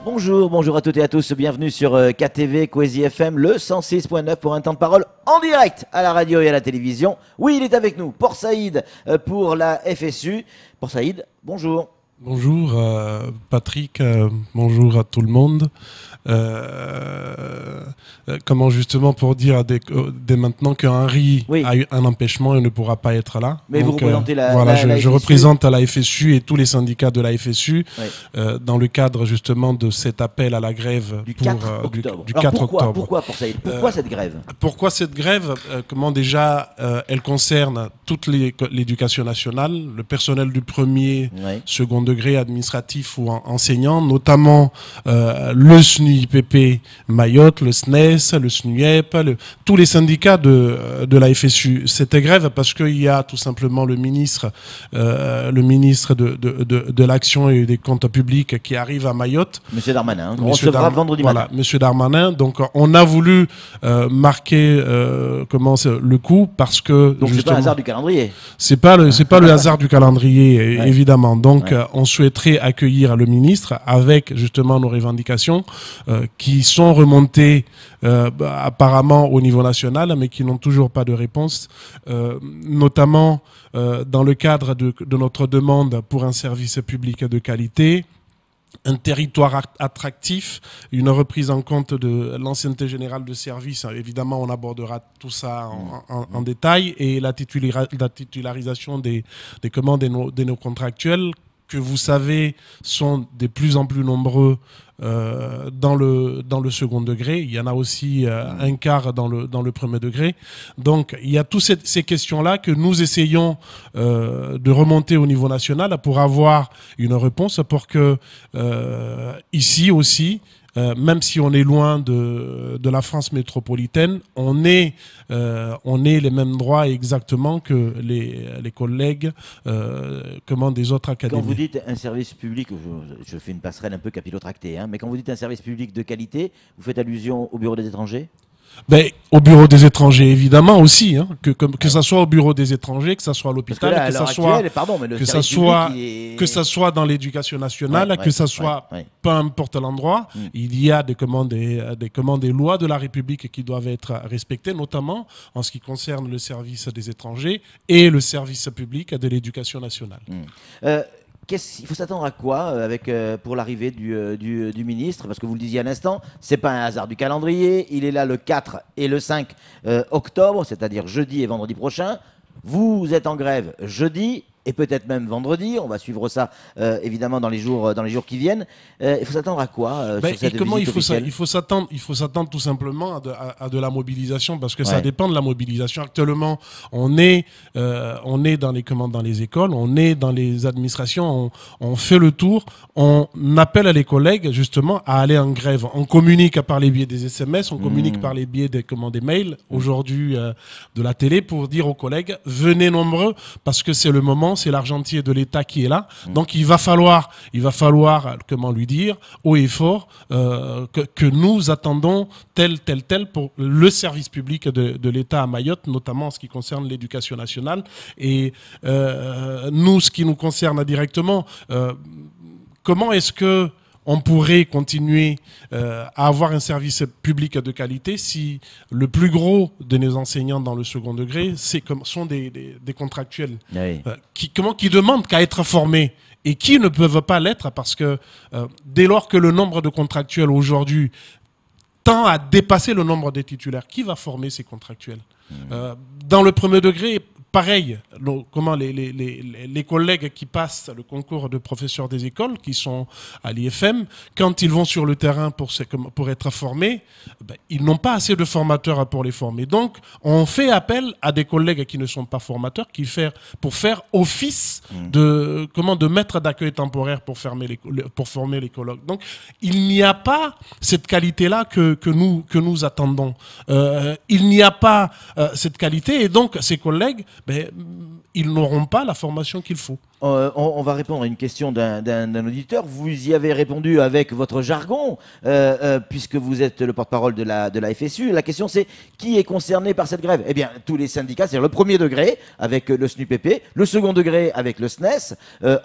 Bonjour, bonjour à toutes et à tous, bienvenue sur KTV, Kwezi FM, le 106.9 pour un temps de parole en direct à la radio et à la télévision. Oui, il est avec nous, Port Saïd pour la FSU. Port Saïd, bonjour. Bonjour Patrick, bonjour à tout le monde. Comment justement pour dire dès maintenant qu'Henri a eu un empêchement et ne pourra pas être là. Mais donc, vous représentez je représente la FSU et tous les syndicats de la FSU dans le cadre justement de cet appel à la grève du 4 octobre. Du 4 octobre. Pourquoi Port Saïd? Pourquoi cette grève? Pourquoi cette grève? Comment déjà elle concerne toute l'éducation nationale, le personnel du premier, second degré administratif ou enseignant, notamment le SNUIPP Mayotte, le SNES, le SNUEP, tous les syndicats de la FSU. C'était grève parce qu'il y a tout simplement le ministre de l'Action et des Comptes Publics qui arrive à Mayotte. Monsieur Darmanin, on recevra vendredi matin. Voilà, Monsieur Darmanin. Donc on a voulu marquer le coup parce que... Donc c'est pas le hasard du calendrier. C'est pas le hasard du calendrier, évidemment. Donc on souhaiterait accueillir le ministre avec justement nos revendications qui sont remontées apparemment au niveau national, mais qui n'ont toujours pas de réponse, notamment dans le cadre de notre demande pour un service public de qualité, un territoire attractif, une reprise en compte de l'ancienneté générale de service. Évidemment, on abordera tout ça en détail, et la titularisation des nos contractuels, que vous savez sont de plus en plus nombreux dans le second degré. Il y en a aussi un quart dans le premier degré. Donc il y a toutes ces questions-là que nous essayons de remonter au niveau national pour avoir une réponse, pour que ici aussi, même si on est loin de la France métropolitaine, on ait les mêmes droits exactement que les collègues des autres académies. Quand vous dites un service public, je fais une passerelle un peu capillotractée, mais quand vous dites un service public de qualité, vous faites allusion au bureau des étrangers ? Au bureau des étrangers, évidemment aussi, que ça soit au bureau des étrangers, que ça soit à l'hôpital, que ça soit dans l'éducation nationale, que ça soit peu importe l'endroit, il y a des lois de la République qui doivent être respectées, notamment en ce qui concerne le service des étrangers et le service public de l'éducation nationale. Il faut s'attendre à quoi pour l'arrivée du ministre? Parce que vous le disiez à l'instant, c'est pas un hasard du calendrier. Il est là le 4 et le 5 octobre, c'est-à-dire jeudi et vendredi prochain. Vous êtes en grève jeudi et peut-être même vendredi. On va suivre ça évidemment dans les jours qui viennent. Il faut s'attendre à quoi sur cette visite officielle? Il faut s'attendre tout simplement à de la mobilisation, parce que ça dépend de la mobilisation. Actuellement, on est dans les écoles, on est dans les administrations, on fait le tour, on appelle les collègues justement à aller en grève. On communique par les biais des SMS, on communique par les biais des mails, aujourd'hui de la télé, pour dire aux collègues, venez nombreux, parce que c'est le moment, c'est l'argentier de l'État qui est là. Donc il va falloir lui dire haut et fort que nous attendons tel pour le service public de l'État à Mayotte, notamment en ce qui concerne l'éducation nationale. Et nous, ce qui nous concerne directement, comment est-ce que on pourrait continuer à avoir un service public de qualité si le plus gros de nos enseignants dans le second degré sont des contractuels qui demandent qu'à être formés et qui ne peuvent pas l'être, parce que dès lors que le nombre de contractuels aujourd'hui tend à dépasser le nombre des titulaires, qui va former ces contractuels? Dans le premier degré, pareil, les collègues qui passent le concours de professeurs des écoles, qui sont à l'IFM, quand ils vont sur le terrain pour être formés, ils n'ont pas assez de formateurs pour les former. Donc, on fait appel à des collègues qui ne sont pas formateurs, pour faire office de maître d'accueil temporaire pour former les colloques. Donc, il n'y a pas cette qualité-là que nous attendons. Il n'y a pas cette qualité, et donc ces collègues, ils n'auront pas la formation qu'il faut. On va répondre à une question d'un auditeur. Vous y avez répondu avec votre jargon, puisque vous êtes le porte-parole de la FSU. La question c'est, qui est concerné par cette grève? Eh bien, tous les syndicats, c'est-à-dire le premier degré avec le SNUPP, le second degré avec le SNES,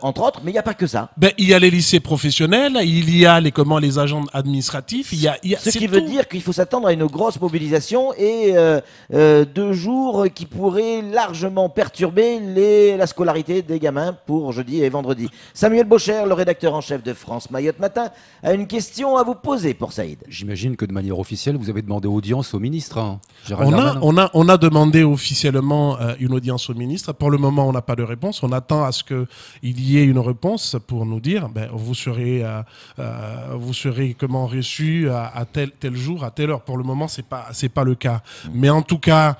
entre autres, mais il n'y a pas que ça. Ben, il y a les lycées professionnels, il y a les agents administratifs, Ce qui veut dire qu'il faut s'attendre à une grosse mobilisation et 2 jours qui pourraient largement perturber la scolarité des gamins pour jeudi et vendredi. Samuel Bocher, le rédacteur en chef de France Mayotte Matin, a une question à vous poser pour Saïd. J'imagine que de manière officielle, vous avez demandé audience au ministre, hein, on a demandé officiellement une audience au ministre. Pour le moment, on n'a pas de réponse. On attend à ce qu'il y ait une réponse pour nous dire vous serez comment reçu à tel jour, à telle heure. Pour le moment, c'est pas le cas. Mais en tout cas,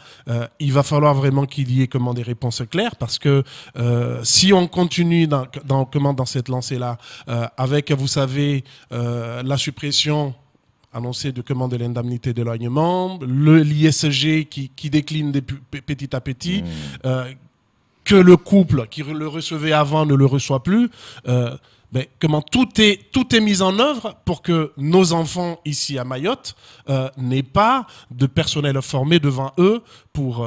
il va falloir vraiment qu'il y ait des réponses claires, parce que si on continue dans cette lancée-là, avec, vous savez, la suppression annoncée de l'indemnité d'éloignement, l'ISG qui décline petit à petit, que le couple qui le recevait avant ne le reçoit plus. Tout est mis en œuvre pour que nos enfants ici à Mayotte n'aient pas de personnel formé devant eux pour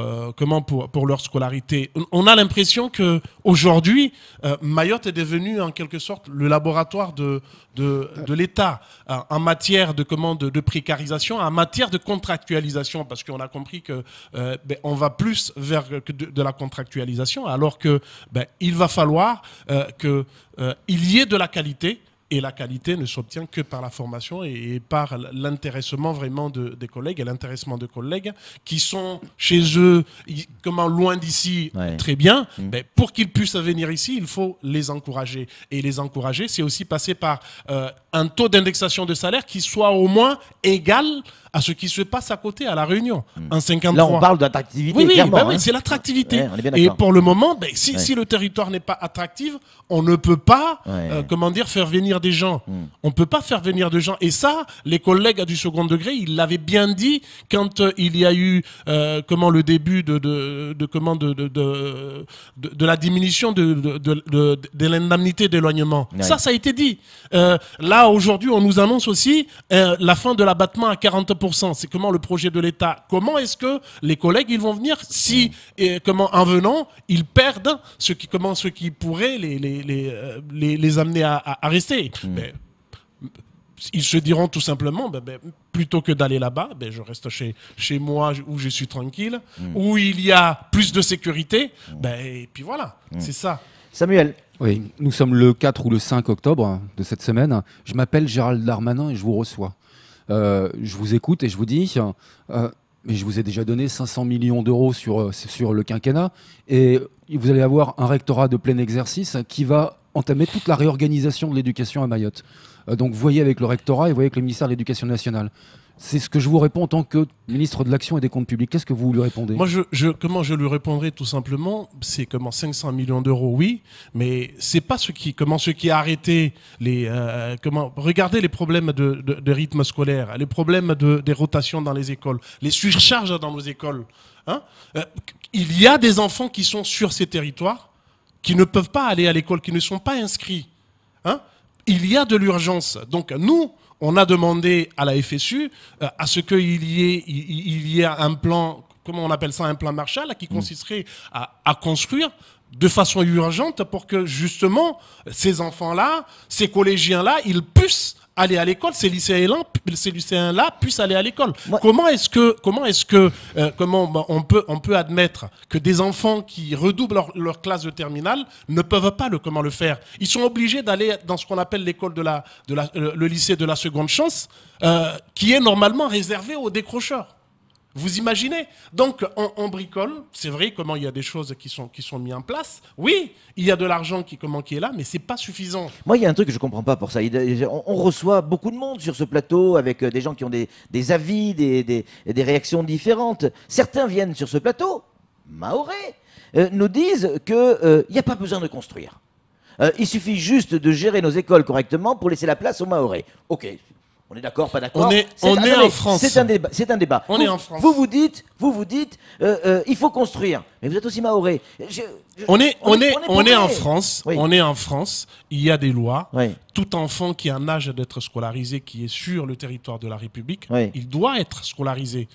leur scolarité. On a l'impression que aujourd'hui Mayotte est devenue en quelque sorte le laboratoire de l'État en matière de précarisation, en matière de contractualisation, parce qu'on a compris que on va plus vers de la contractualisation, alors que il va falloir il y ait de la qualité, et la qualité ne s'obtient que par la formation et par l'intéressement vraiment des collègues, et l'intéressement de collègues qui sont chez eux, loin d'ici, très bien. Pour qu'ils puissent venir ici, il faut les encourager. Et les encourager, c'est aussi passer par un taux d'indexation de salaire qui soit au moins égal à ce qui se passe à côté, à La Réunion, en 53. Là, on parle d'attractivité, oui, clairement. c'est l'attractivité. Ouais, et pour le moment, si le territoire n'est pas attractif, on ne peut pas, faire venir des gens. On ne peut pas faire venir des gens. Et ça, les collègues du second degré, ils l'avaient bien dit quand il y a eu le début de la diminution de l'indemnité d'éloignement. Ouais. Ça a été dit. Là, aujourd'hui, on nous annonce aussi la fin de l'abattement à 40%. C'est comment le projet de l'État. Comment est-ce que les collègues ils vont venir si, en venant, ils perdent ce qui pourrait les amener à rester. Ils se diront tout simplement, plutôt que d'aller là-bas, je reste chez moi où je suis tranquille, où il y a plus de sécurité. Et puis voilà, c'est ça. Samuel. Oui, nous sommes le 4 ou le 5 octobre de cette semaine. Je m'appelle Gérald Darmanin et je vous reçois. Je vous écoute et je vous dis, mais je vous ai déjà donné 500 millions d'euros sur le quinquennat, et vous allez avoir un rectorat de plein exercice qui va entamer toute la réorganisation de l'éducation à Mayotte. Donc voyez avec le rectorat et voyez avec le ministère de l'Éducation nationale. C'est ce que je vous réponds en tant que ministre de l'Action et des Comptes publics. Qu'est-ce que vous lui répondez? Moi, comment je lui répondrai tout simplement, c'est 500 millions d'euros, oui, mais c'est pas ce qui a arrêté regardez les problèmes de rythme scolaire, les problèmes des rotations dans les écoles, les surcharges dans nos écoles. Il y a des enfants qui sont sur ces territoires, qui ne peuvent pas aller à l'école, qui ne sont pas inscrits. Il y a de l'urgence. Donc nous, on a demandé à la FSU à ce qu'il y ait un plan, comment on appelle ça, un plan Marshall, qui consisterait à construire de façon urgente pour que justement ces enfants-là, ces collégiens-là, ils puissent aller à l'école, ces lycéens-là puissent aller à l'école. Ouais. Comment on peut admettre que des enfants qui redoublent leur classe de terminale ne peuvent pas le faire? Ils sont obligés d'aller dans ce qu'on appelle l'école le lycée de la seconde chance, qui est normalement réservé aux décrocheurs. Vous imaginez? Donc, on bricole. C'est vrai, il y a des choses qui sont mises en place. Oui, il y a de l'argent qui est là, mais c'est pas suffisant. Moi, il y a un truc que je comprends pas pour ça. On reçoit beaucoup de monde sur ce plateau avec des gens qui ont des avis, des réactions différentes. Certains viennent sur ce plateau, mahorais, nous disent qu'il n'y a pas besoin de construire. Il suffit juste de gérer nos écoles correctement pour laisser la place aux mahorais. Ok. On est d'accord, pas d'accord? On est en France. C'est un débat. C'est un débat. On est en France. Vous vous dites, il faut construire. Mais vous êtes aussi mahorais. On est paumés. en France. Oui. On est en France. Il y a des lois. Oui. Tout enfant qui a un âge d'être scolarisé, qui est sur le territoire de la République, Oui. il doit être scolarisé.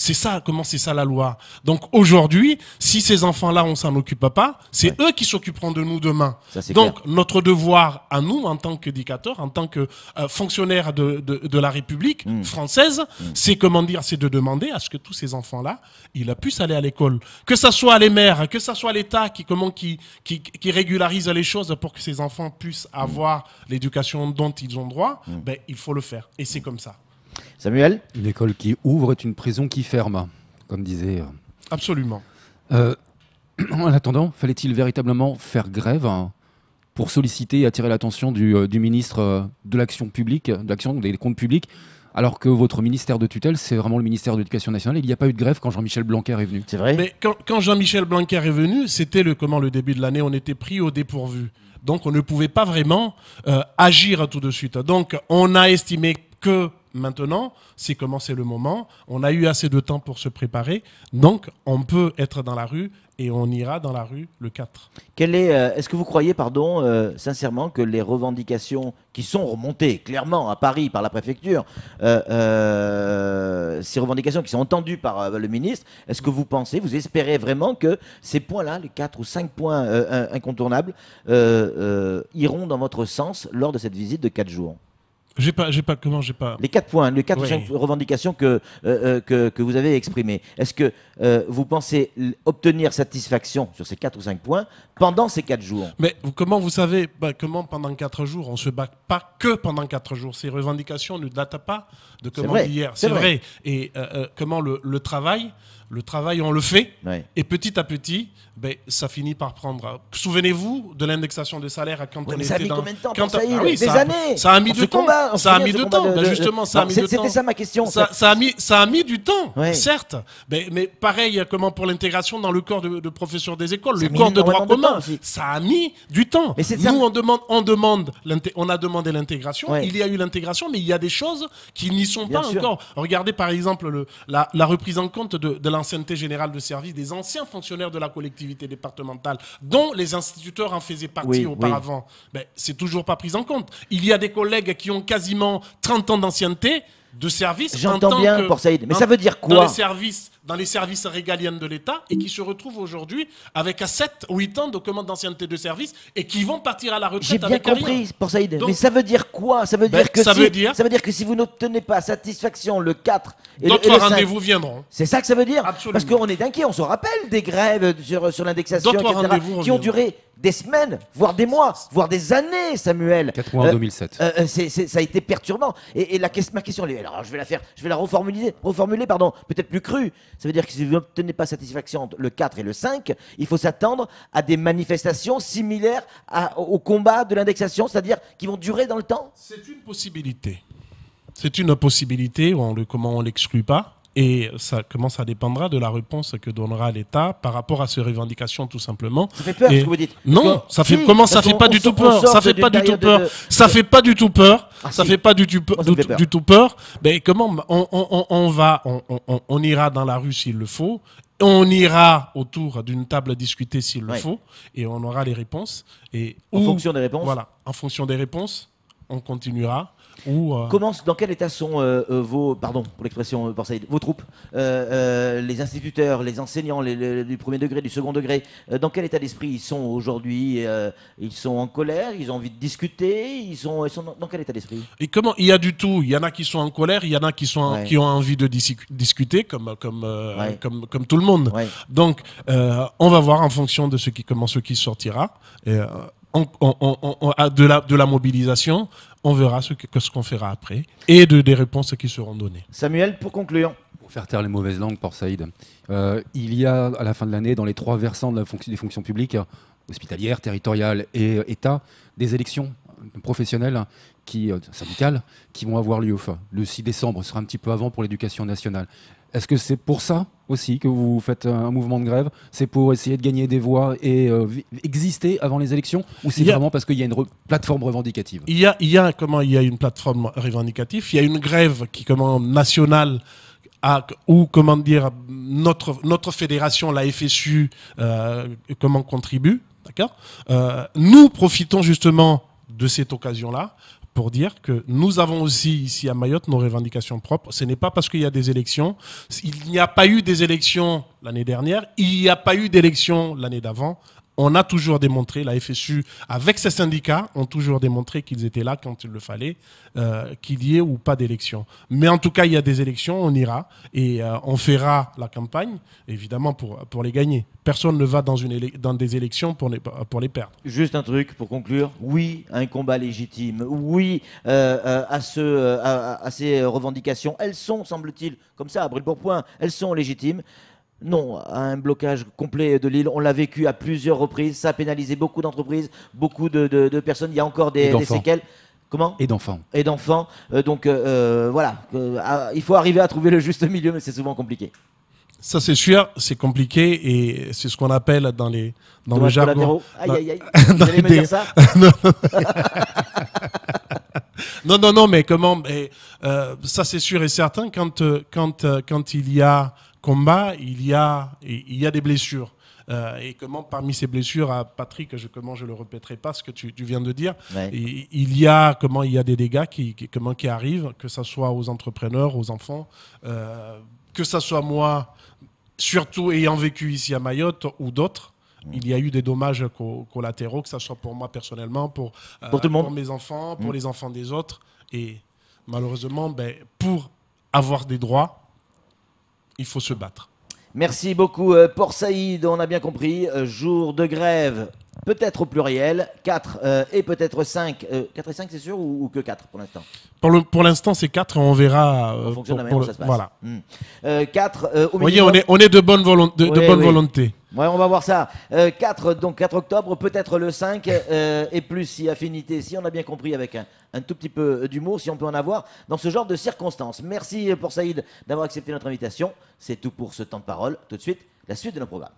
C'est ça, c'est ça la loi. Donc aujourd'hui, si ces enfants-là, on s'en occupe pas, c'est eux qui s'occuperont de nous demain. Ça, c'est Donc clair. notre devoir à nous, en tant qu'éducateurs, en tant que fonctionnaires de la République française, c'est c'est de demander à ce que tous ces enfants-là, ils puissent aller à l'école. Que ça soit les maires, que ça soit l'État qui régularise les choses pour que ces enfants puissent avoir l'éducation dont ils ont droit, ben, il faut le faire. Et c'est comme ça. Samuel? Une école qui ouvre est une prison qui ferme, comme disait. Absolument. En attendant, fallait-il véritablement faire grève pour solliciter et attirer l'attention du ministre de l'Action publique, de l'Action des comptes publics, alors que votre ministère de tutelle, c'est vraiment le ministère de l'Éducation nationale? Il n'y a pas eu de grève quand Jean-Michel Blanquer est venu. C'est vrai? Mais quand Jean-Michel Blanquer est venu, c'était le début de l'année, on était pris au dépourvu. Donc on ne pouvait pas vraiment agir tout de suite. Donc on a estimé que maintenant, c'est le moment. On a eu assez de temps pour se préparer. Donc, on peut être dans la rue et on ira dans la rue le 4. Est-ce que vous croyez, sincèrement, que les revendications qui sont remontées clairement à Paris par la préfecture, ces revendications qui sont entendues par le ministre, est-ce que vous espérez vraiment que ces points-là, les 4 ou 5 points incontournables, iront dans votre sens lors de cette visite de 4 jours? J'ai pas. Les 4 points, les 4 ou Oui. 5 revendications que vous avez exprimées. Est-ce que vous pensez obtenir satisfaction sur ces 4 ou 5 points pendant ces 4 jours? Mais comment vous savez comment pendant 4 jours, on ne se bat pas que pendant 4 jours. Ces revendications ne datent pas de d'hier. C'est vrai. Et comment le travail, on le fait. Ouais. Et petit à petit, ça finit par prendre. Souvenez-vous de l'indexation des salaires quand on Mais était ça a mis dans. combien de temps quand pour ça y est, Ah oui, des années. Ça a mis du temps. Ça a mis du temps. Justement, ça a mis du temps. C'était ça ma question. Ça a mis du temps, Ouais. certes. Mais pareil, pour l'intégration dans le corps de professeurs des écoles, Ça a le mis corps de droit énormément de temps commun, aussi. ça a mis du temps. Mais c'est Nous, ça. on a demandé l'intégration. Ouais. Il y a eu l'intégration, mais il y a des choses qui n'y sont Bien pas sûr. encore. Regardez par exemple la reprise en compte de l'ancienneté générale de service des anciens fonctionnaires de la collectivité départementale, dont les instituteurs en faisaient partie Oui, auparavant. C'est toujours pas pris en compte. Il y a des collègues qui ont quasiment 30 ans d'ancienneté de service. J'entends bien, Port Saïd, mais ça veut dire quoi? Dans les services régaliens de l'État et qui se retrouvent aujourd'hui avec 7 ou 8 ans de commande d'ancienneté de service et qui vont partir à la retraite. J'ai bien avec rien. compris, Port Saïd. Donc- Mais ça veut dire quoi? Ça veut dire que si vous n'obtenez pas satisfaction le 4 et le D'autres 5, rendez-vous viendront. c'est ça que ça veut dire? Absolument. Parce qu'on est inquiet, on se rappelle des grèves sur l'indexation, D'autres etc., rendez-vous qui ont reviendront. duré des semaines, voire des mois, voire des années, Samuel. 81 2007. Ça a été perturbant. Et ma question, alors je vais la reformuler, peut-être plus crue. Ça veut dire que si vous n'obtenez pas satisfaction le 4 et le 5, il faut s'attendre à des manifestations similaires au combat de l'indexation, c'est-à-dire qui vont durer dans le temps? C'est une possibilité. C'est une possibilité, comment on l'exclut pas. Et ça dépendra de la réponse que donnera l'État par rapport à ces revendications, tout simplement. Ça fait peur, ce que vous dites. Non, ça fait pas du tout peur. Ça fait pas du tout peur. Ça fait pas du tout peur. Ça fait pas du tout peur. Mais comment on ira dans la rue s'il le faut. On ira autour d'une table discuter s'il le faut. Et on aura les réponses. En fonction des réponses. Voilà. En fonction des réponses, on continuera. Dans quel état sont vos troupes, les instituteurs, les enseignants du premier degré, du second degré, dans quel état d'esprit ils sont aujourd'hui? Ils sont en colère, ils ont envie de discuter, ils sont dans quel état d'esprit? Et il y a du tout. Il y en a qui sont en colère, il y en a qui ont envie de discuter comme tout le monde. Ouais. Donc on va voir en fonction de ce qui sortira. De la mobilisation, on verra ce qu'on fera après et des réponses qui seront données. Samuel, pour conclure. Pour faire taire les mauvaises langues, Port Saïd, il y a à la fin de l'année, dans les 3 versants des fonctions publiques, hospitalières, territoriales et État, des élections professionnelles syndicales qui vont avoir lieu. Le 6 décembre sera un petit peu avant pour l'éducation nationale. Est-ce que c'est pour ça aussi que vous faites un mouvement de grève? C'est pour essayer de gagner des voix et exister avant les élections? Ou c'est vraiment parce qu'il y a une plateforme revendicative? Il y a une plateforme revendicative, il y a une grève qui nationale où comment dire notre fédération, la FSU, contribue, d'accord. Nous profitons justement de cette occasion-là pour dire que nous avons aussi ici à Mayotte nos revendications propres. Ce n'est pas parce qu'il y a des élections. Il n'y a pas eu des élections l'année dernière, il n'y a pas eu d'élections l'année d'avant. On a toujours démontré, la FSU, avec ses syndicats, ont toujours démontré qu'ils étaient là quand il le fallait, qu'il y ait ou pas d'élections. Mais en tout cas, il y a des élections, on ira et on fera la campagne, évidemment, pour les gagner. Personne ne va dans des élections pour les perdre. Juste un truc pour conclure. Oui, à un combat légitime. Oui, à ces revendications. Elles sont, semble-t-il, comme ça, à brûle-pourpoint, elles sont légitimes. Non, à un blocage complet de l'île, on l'a vécu à plusieurs reprises, ça a pénalisé beaucoup d'entreprises, beaucoup de personnes, il y a encore des séquelles. Comment ? Et d'enfants. Et d'enfants, voilà, il faut arriver à trouver le juste milieu, mais c'est souvent compliqué. Ça c'est sûr, c'est compliqué et c'est ce qu'on appelle dans le jargon. Aïe, aïe, aïe, vous allez me dire ça ? Non, mais comment ça c'est sûr et certain, quand il y a combat, il y a des blessures. Et parmi ces blessures, à Patrick, je le répéterai pas ce que tu viens de dire, ouais. il y a des dégâts qui arrivent, que ce soit aux entrepreneurs, aux enfants, que ce soit moi, surtout ayant vécu ici à Mayotte ou d'autres. Il y a eu des dommages collatéraux, que ce soit pour moi personnellement, pour tout le monde, pour mes enfants, pour les enfants des autres. Et malheureusement, pour avoir des droits, il faut se battre. Merci beaucoup, Port Saïd, on a bien compris. Jour de grève, peut-être au pluriel, 4 et peut-être 5. 4 et 5, c'est sûr, ou que 4 pour l'instant ? Pour l'instant, c'est 4 et on verra. En fonction de la manière dont ça se passe. Voilà. 4 au Vous voyez, minimum. on est de bonne volonté. Ouais, on va voir ça. 4 octobre, peut-être le 5, et plus si affinité, si on a bien compris, avec un tout petit peu d'humour, si on peut en avoir, dans ce genre de circonstances. Merci Port Saïd d'avoir accepté notre invitation. C'est tout pour ce temps de parole. Tout de suite, la suite de nos programmes.